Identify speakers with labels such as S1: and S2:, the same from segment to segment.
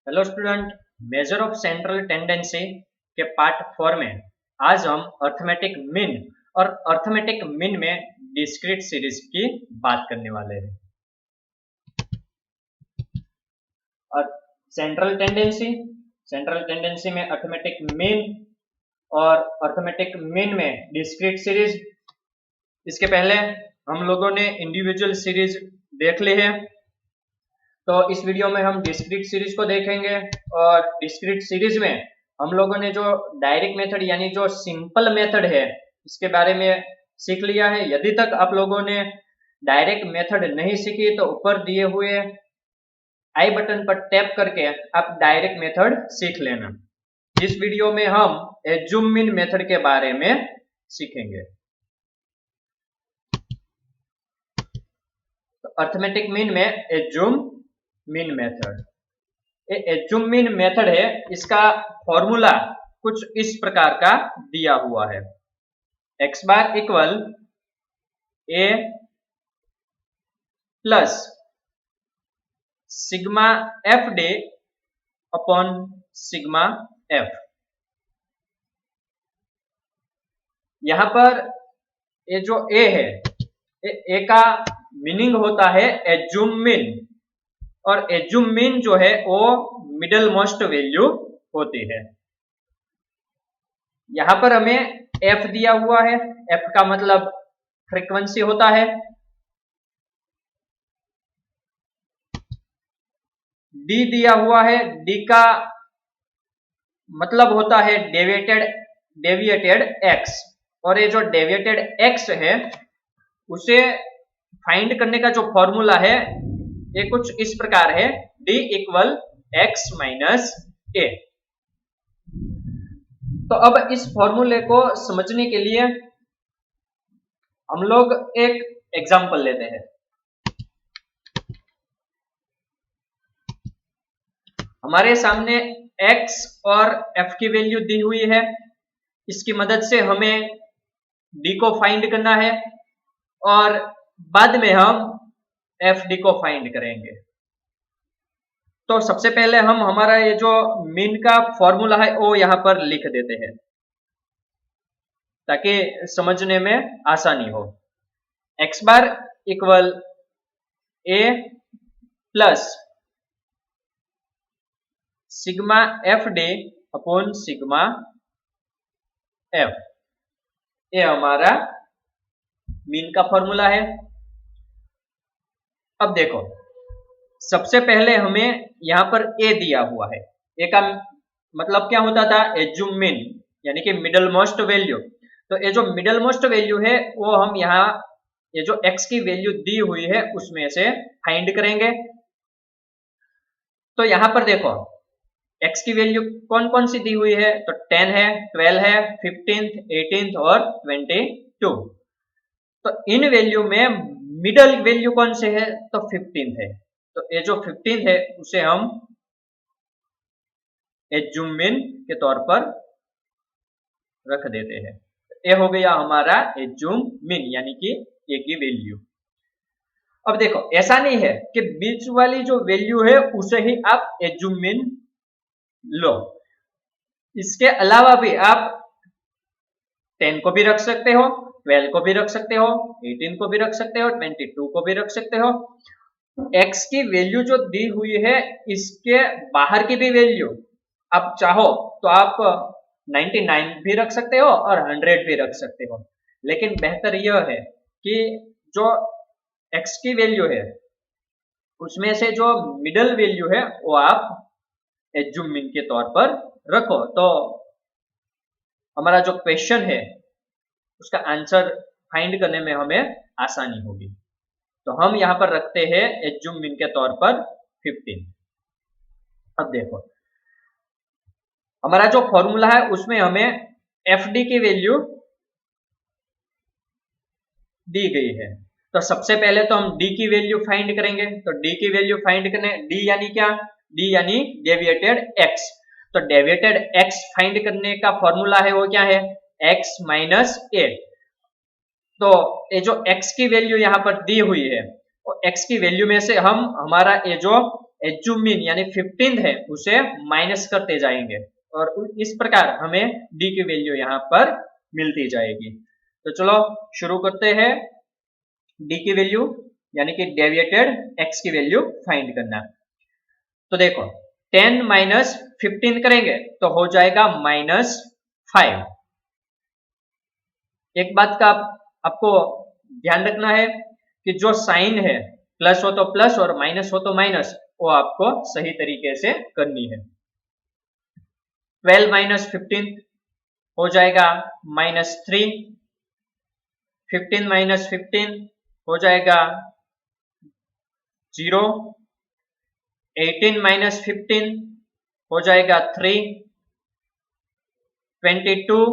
S1: Hello student, measure of central tendency के part 4 में आज हम अर्थमेटिक मीन और अर्थमेटिक मीन में डिस्क्रीट सीरीज की बात करने वाले हैं। और सेंट्रल टेंडेंसी में अर्थमेटिक मीन और अर्थमेटिक मीन में डिस्क्रीट सीरीज। इसके पहले हम लोगों ने इंडिविजुअल सीरीज देख ली है, तो इस वीडियो में हम डिस्क्रीट सीरीज को देखेंगे। और डिस्क्रीट सीरीज में हम लोगों ने जो डायरेक्ट मेथड यानी जो सिंपल मेथड है इसके बारे में सीख लिया है। यदि तक आप लोगों ने डायरेक्ट मेथड नहीं सीखी तो ऊपर दिए हुए आई बटन पर टैप करके आप डायरेक्ट मेथड सीख लेना। इस वीडियो में हम एज्यूम मीन मेथड के बारे में सीखेंगे। तो अर्थमेटिक मीन में assume mean method, assume mean method है, इसका फॉर्मूला कुछ इस प्रकार का दिया हुआ है। x bar equal a plus sigma F day upon sigma F. यहां पर ये जो a है, a का मीनिंग होता है एज्यूम मीन, और एज्यूम मीन जो है वो मिडल मोस्ट वैल्यू होती है। यहां पर हमें f दिया हुआ है, f का मतलब फ्रीक्वेंसी होता है, d दिया हुआ है, d का मतलब होता है डेविएटेड x, और ये जो डेविएटेड x है उसे फाइंड करने का जो फॉर्मूला है ये कुछ इस प्रकार है, d equal x minus a। तो अब इस फॉर्मूले को समझने के लिए हम लोग एक एग्जांपल लेते हैं। हमारे सामने x और f की वैल्यू दी हुई है, इसकी मदद से हमें d को फाइंड करना है और बाद में हम fd को फाइंड करेंगे। तो सबसे पहले हम हमारा ये जो मीन का फॉर्मूला है वो यहां पर लिख देते हैं ताकि समझने में आसानी हो। x bar equal a plus sigma F day upon sigma F, ये हमारा मीन का फॉर्मूला है। अब देखो, सबसे पहले हमें यहां पर a दिया हुआ है, a का मतलब क्या होता था, एज्यूम मीन यानी कि मिडल मोस्ट वैल्यू। तो ये जो मिडल मोस्ट वैल्यू है वो हम यहाँ ये जो x की वैल्यू दी हुई है उसमें से फाइंड करेंगे। तो यहां पर देखो x की वैल्यू कौन कौन सी दी हुई है, तो 10 है, 12 है, 15th, 18th और 22। तो इन वैल्यू में मिडल वैल्यू कौन से है, तो 15th है। तो ये जो 15th है उसे हम एज्यूम मीन के तौर पर रख देते हैं। ये हो गया हमारा एज्यूम मीन यानी कि a की वैल्यू। अब देखो, ऐसा नहीं है कि बीच वाली जो वैल्यू है उसे ही आप एज्यूम मीन लो, इसके अलावा भी आप 10 को भी रख सकते हो, 12 को भी रख सकते हो, 18 को भी रख सकते हो, 22 को भी रख सकते हो। x की वैल्यू जो दी हुई है इसके बाहर की भी वैल्यू आप चाहो तो आप 99 भी रख सकते हो और 100 भी रख सकते हो, लेकिन बेहतर यह है कि जो x की वैल्यू है उसमें से जो मिडल वैल्यू है वो आप एज्यूम मीन के तौर पर रखो, तो हमारा जो क्वेश्चन है उसका आंसर फाइंड करने में हमें आसानी होगी। तो हम यहां पर रखते हैं एज्यूम मीन के तौर पर 15। अब देखो, हमारा जो फॉर्मूला है उसमें हमें fd की वैल्यू दी गई है। तो सबसे पहले तो हम d की वैल्यू फाइंड करेंगे। तो d की वैल्यू फाइंड करने, d यानी क्या, d यानी डेविएटेड x। तो डेविएटेड x फाइंड करने का फॉर्मूला है वो क्या है, x माइनस a। तो ये जो x की वैल्यू यहाँ पर दी हुई है, और x की वैल्यू में से हम हमारा ये जो जो मीन यानी 15 है उसे माइनस करते जाएंगे और इस प्रकार हमें डी की वैल्यू यहाँ पर मिलती जाएगी। तो चलो शुरू करते हैं डी की वैल्यू यानी कि डेविएटेड एक्स की वैल्यू फाइंड करना। तो देखो 10 माइनस 15 करेंगे तो हो जाएगा -5। एक बात का आपको ध्यान रखना है कि जो साइन है प्लस हो तो प्लस और माइनस हो तो माइनस, वो आपको सही तरीके से करनी है। 12 माइनस 15 हो जाएगा -3। 15 माइनस 15 हो जाएगा 0। 18 माइनस 15 हो जाएगा 3। 22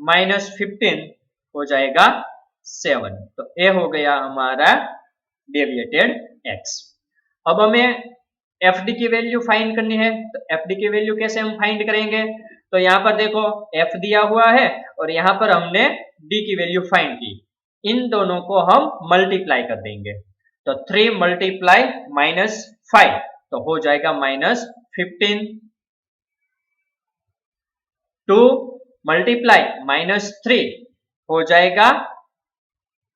S1: माइनस 15 हो जाएगा 7। तो ये हो गया हमारा डेविएटेड एक्स। अब हमें एफ डी की वैल्यू फाइंड करनी है। तो एफ डी की वैल्यू कैसे हम फाइंड करेंगे? तो यहाँ पर देखो एफ दिया हुआ है और यहाँ पर हमने डी की वैल्यू फाइंड की। इन दोनों को हम मल्टीप्लाई कर देंगे। तो 3 मल्टीप्लाई -5 तो हो जाएगा -15। 2 मल्टीप्लाई -3 हो जाएगा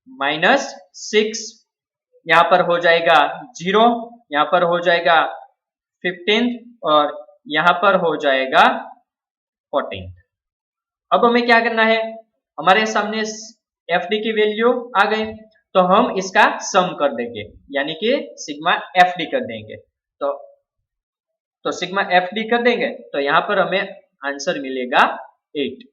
S1: -6। यहाँ पर हो जाएगा 0, यहाँ पर हो जाएगा 15 और यहाँ पर हो जाएगा 14। अब हमें क्या करना है? हमारे सामने एफ डी की वैल्यू आ गई तो हम इसका सम कर देंगे यानी कि सिग्मा एफ डी कर देंगे। तो सिग्मा एफ डी कर देंगे तो यहाँ पर हमें आंसर मिलेगा 8।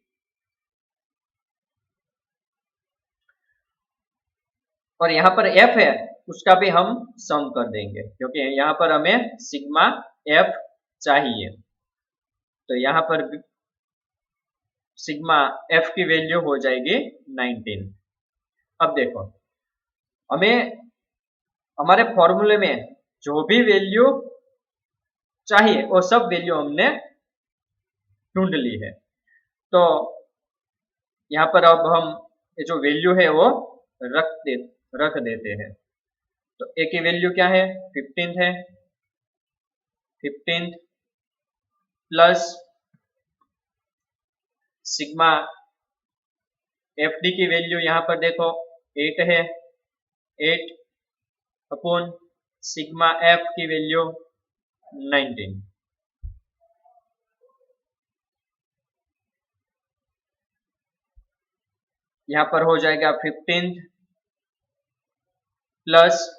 S1: और यहाँ पर एफ है उसका भी हम सम कर देंगे क्योंकि यहाँ पर हमें सिग्मा एफ चाहिए। तो यहाँ पर सिग्मा एफ की वैल्यू हो जाएगी 19। अब देखो हमें हमारे फॉर्मूले में जो भी वैल्यू चाहिए वो सब वैल्यू हमने ढूंढ ली है। तो यहाँ पर अब हम ये जो वैल्यू है वो रख देते हैं। तो ए की वैल्यू क्या है? 15 है। 15 प्लस सिग्मा एफ डी की वैल्यू यहाँ पर देखो 8 है। 8 अपॉन सिग्मा एफ की वैल्यू 19। यहाँ पर हो जाएगा 15 प्लस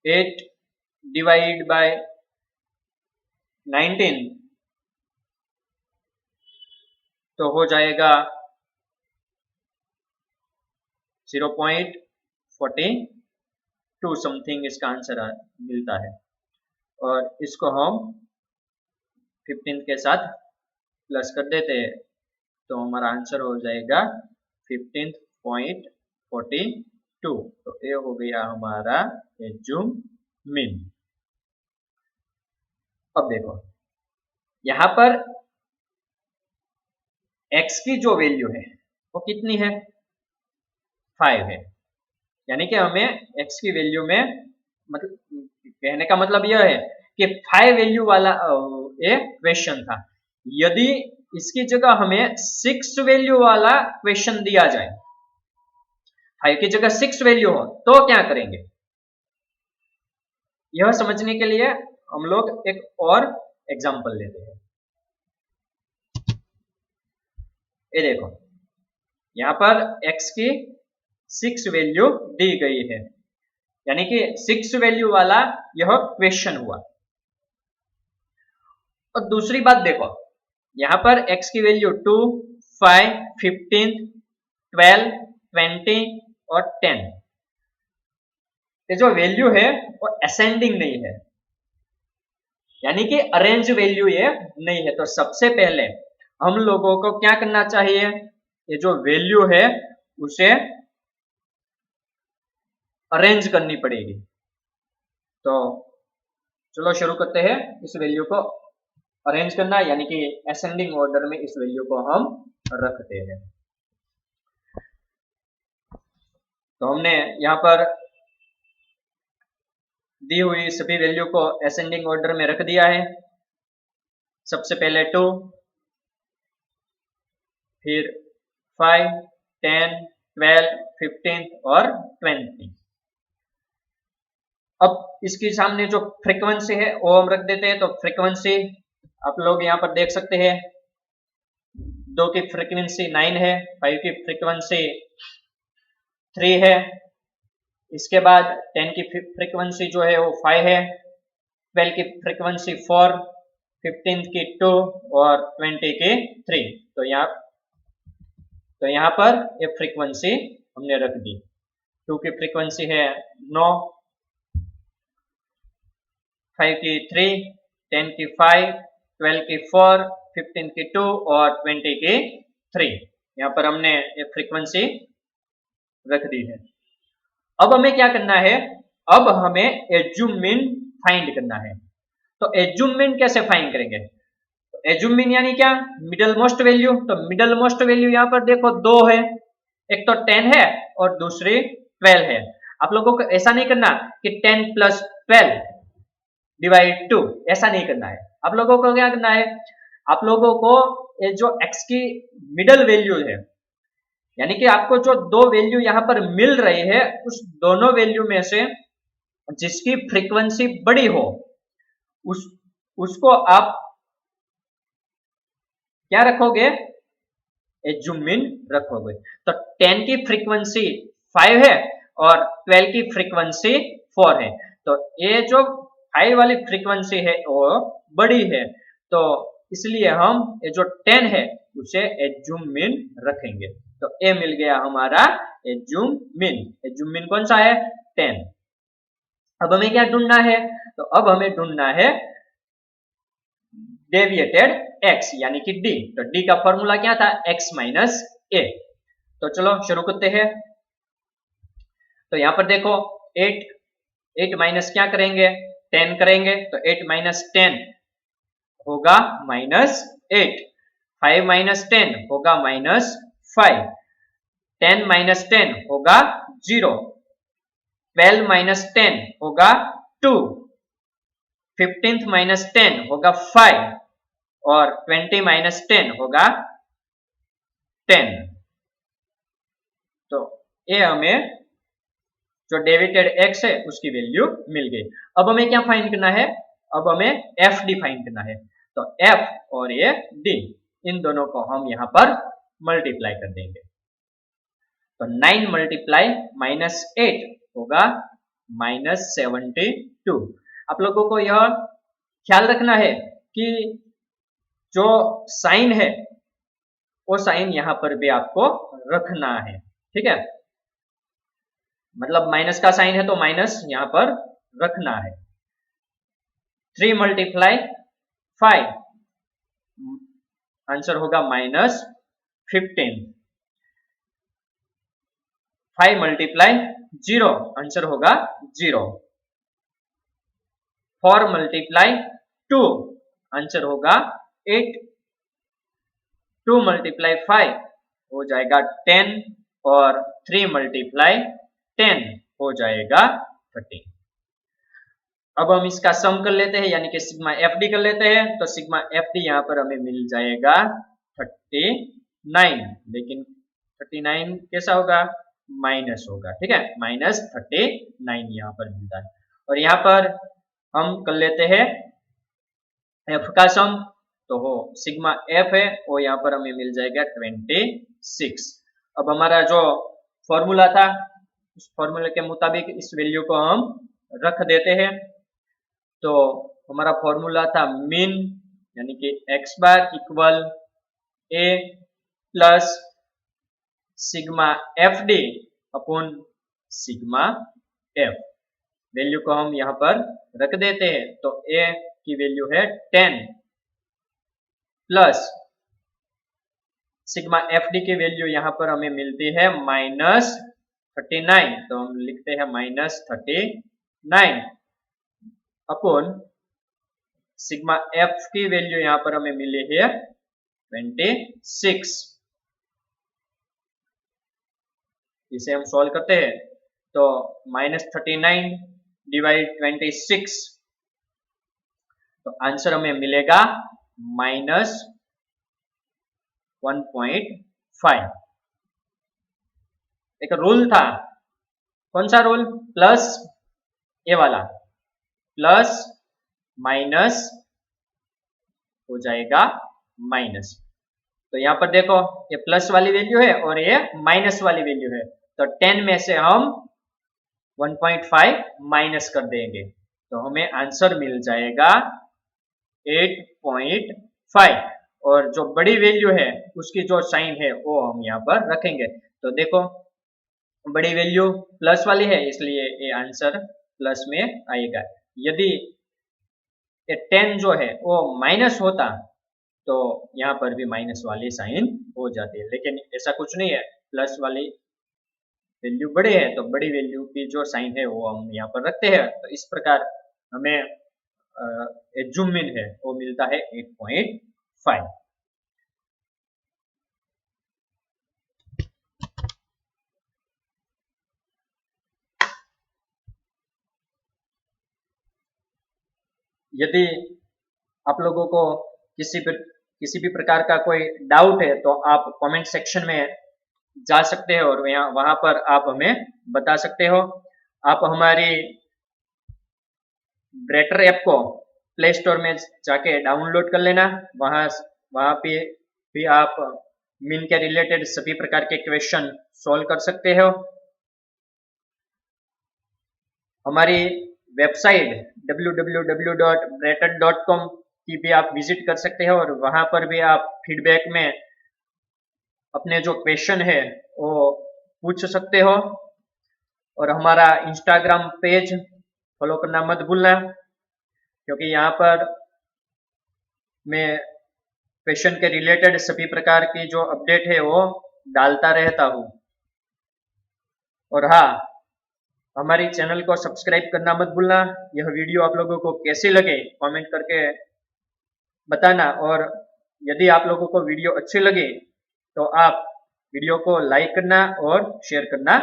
S1: 8 डिवाइड बाय 19 तो हो जाएगा 0.42 समथिंग इसका आंसर मिलता है। और इसको हम 15 के साथ प्लस कर देते हैं तो हमारा आंसर हो जाएगा 15.42। तो ये हो गया हमारा एज्यूम मीन। अब देखो यहाँ पर x की जो वैल्यू है वो कितनी है? 5 है। यानी कि हमें x की वैल्यू में मतलब कहने का मतलब यह है कि 5 वैल्यू वाला एक क्वेश्चन था। यदि इसकी जगह हमें 6 वैल्यू वाला क्वेश्चन दिया जाए, 5 की जगह 6 वैल्यू हो तो क्या करेंगे? यह समझने के लिए हम लोग एक और एग्जांपल लेते हैं। ये देखो यहाँ पर x की 6 वैल्यू दी गई है यानी कि 6 वैल्यू वाला यह क्वेश्चन हुआ। और दूसरी बात देखो यहाँ पर x की वैल्यू 2, 5, 15, 12, 20 और 10। ये जो वैल्यू है वो असेंडिंग नहीं है यानी कि अरेंज वैल्यू ये नहीं है। तो सबसे पहले हम लोगों को क्या करना चाहिए? ये जो वैल्यू है उसे अरेंज करनी पड़ेगी। तो चलो शुरू करते हैं इस वैल्यू को अरेंज करना यानी कि असेंडिंग ऑर्डर में इस वैल्यू को हम रखते हैं। तो हमने यहाँ पर दी हुई सभी वैल्यू को असेंडिंग ऑर्डर में रख दिया है। सबसे पहले 2, फिर 5, 10, 12, 15 और 20। अब इसके सामने जो फ्रीक्वेंसी है वो हम रख देते हैं। तो फ्रीक्वेंसी आप लोग यहाँ पर देख सकते हैं, 2 की फ्रीक्वेंसी 9 है, 5 की फ्रीक्वेंसी 3 है, इसके बाद 10 की फ्रीक्वेंसी जो है वो 5 है, 12 की फ्रीक्वेंसी 4, 15 की 2 और 20 की 3। तो यहाँ पर ये फ्रीक्वेंसी हमने रख दी। 2 की फ्रीक्वेंसी है 9, 5 की 3, 10 की 5, 12 की 4, 15 की 2 और 20 की 3। यहाँ पर हमने ये फ्रीक्वेंसी रख दी है। अब हमें क्या करना है, अब हमें एज्यूम मीन फाइंड करना है। तो एज्यूम मीन कैसे फाइंड करेंगे? तो एज्यूम मीन यानी क्या, मिडल मोस्ट वैल्यू। तो मिडल मोस्ट वैल्यू यहाँ पर देखो 2 है, एक तो 10 है और दूसरी 12 है। आप लोगों को ऐसा नहीं करना कि 10 प्लस 12 डिवाइड 2, ऐसा नहीं करना है। आप लोगों को क्या करना है, आप लोगों को ये जो x की मिडल वैल्यू है, यानी कि आपको जो दो वैल्यू यहाँ पर मिल रही है, उस दोनों वैल्यू में से जिसकी फ्रीक्वेंसी बड़ी हो उसको आप क्या रखोगे, एज्यूम मीन रखोगे। तो 10 की फ्रीक्वेंसी 5 है और 12 की फ्रीक्वेंसी 4 है। तो ये जो 5 वाली फ्रीक्वेंसी है वो बड़ी है, तो इसलिए हम ये जो 10 है उसे एज्यूम मीन रखेंगे। तो ए मिल गया हमारा एज्यूम मीन। एज्यूम मीन कौन सा है, 10। अब हमें क्या ढूंढना है, तो अब हमें ढूंढना है डेविएटेड x यानी कि d। तो d का फॉर्मूला क्या था, x माइनस ए। तो चलो शुरू करते हैं। तो यहां पर देखो 8 माइनस क्या करेंगे, 10 करेंगे। तो 8 माइनस 10 होगा माइनस 8, 5 माइनस 10 होगा माइनस 5, 10 माइनस 10 होगा 0, 12 माइनस 10 होगा 2, 15 माइनस 10 होगा 5 और 20 माइनस 10 होगा 10। तो ये हमें जो डेविएटेड x है उसकी वैल्यू मिल गई। अब हमें क्या फाइंड करना है, अब हमें एफ डी फाइंड करना है। तो f और ये d, इन दोनों को हम यहां पर मल्टीप्लाई कर देंगे। तो 9 मल्टीप्लाई माइनस 8 होगा माइनस 72। आप लोगों को यह ख्याल रखना है कि जो साइन है वो साइन यहां पर भी आपको रखना है, ठीक है। मतलब माइनस का साइन है तो माइनस यहां पर रखना है। 3 मल्टीप्लाई 5 आंसर होगा माइनस 15। 5 मल्टीप्लाई 0 आंसर होगा 0। 4 मल्टीप्लाई 2 आंसर होगा 8। 2 मल्टीप्लाई 5 हो जाएगा 10 और 3 मल्टीप्लाई 10 हो जाएगा 13। अब हम इसका सम कर लेते हैं, यानी कि सिग्मा एफ डी कर लेते हैं। तो सिग्मा एफ डी यहाँ पर हमें मिल जाएगा 39, लेकिन 39 कैसा होगा, माइनस होगा, ठीक है, माइनस 39 यहाँ पर मिलता है। और यहाँ पर हम कर लेते हैं एफ का सम। तो हो सिग्मा एफ है वो यहाँ पर हमें मिल जाएगा 26। अब हमारा जो फॉर्मूला था उस फॉर्मूले के मुताबिक इस वैल्यू को हम रख देते हैं। तो हमारा फॉर्मूला था मीन, यानी कि x bar equal a plus sigma F D upon sigma F. Value को हम यहाँ पर रख देते हैं। तो a की वैल्यू है 10 प्लस सिग्मा एफ डी की वैल्यू यहाँ पर हमें मिलती है माइनस 39। तो हम लिखते हैं माइनस 39 अपॉन सिग्मा एफ की वैल्यू यहाँ पर हमें मिली है 26। इसे हम सॉल्व करते हैं। तो माइनस 39 डिवाइड 26, तो आंसर हमें मिलेगा -1.5। एक रूल था, कौन सा रूल? प्लस, ये वाला, प्लस माइनस हो जाएगा माइनस। तो यहां पर देखो, ये प्लस वाली वैल्यू है और ये माइनस वाली वैल्यू है, तो 10 में से हम 1.5 माइनस कर देंगे, तो हमें आंसर मिल जाएगा 8.5। और जो बड़ी वैल्यू है उसकी जो साइन है वो हम यहाँ पर रखेंगे। तो देखो, बड़ी वैल्यू प्लस वाली है, इसलिए ये आंसर प्लस में आएगा। यदि ये 10 जो है वो माइनस होता तो यहाँ पर भी माइनस वाली साइन हो जाती है, लेकिन ऐसा कुछ नहीं है, प्लस वाली वैल्यू बड़े है तो बड़ी वैल्यू की जो साइन है वो हम यहाँ पर रखते हैं। तो इस प्रकार हमें जूम इन है वो मिलता है 8.5। यदि आप लोगों को किसी भी प्रकार का कोई डाउट है तो आप कमेंट सेक्शन में जा सकते हो और वहां पर आप हमें बता सकते हो। आप हमारी ब्रेटर ऐप को प्ले स्टोर में जाके डाउनलोड कर लेना। वहां पे भी आप मीन के रिलेटेड सभी प्रकार के क्वेश्चन सॉल्व कर सकते हो। हमारी वेबसाइट www.bretter.com की भी आप विजिट कर सकते हो और वहां पर भी आप फीडबैक में अपने जो क्वेश्चन है वो पूछ सकते हो। और हमारा इंस्टाग्राम पेज फॉलो करना मत भूलना, क्योंकि यहाँ पर मैं क्वेश्चन के रिलेटेड सभी प्रकार की जो अपडेट है वो डालता रहता हूँ। और हाँ, हमारी चैनल को सब्सक्राइब करना मत भूलना। यह वीडियो आप लोगों को कैसी लगे कमेंट करके बताना, और यदि आप लोगों को वीडियो अच्छी लगी तो आप वीडियो को लाइक करना और शेयर करना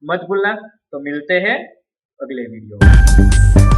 S1: मत भूलना। तो मिलते हैं अगले वीडियो में।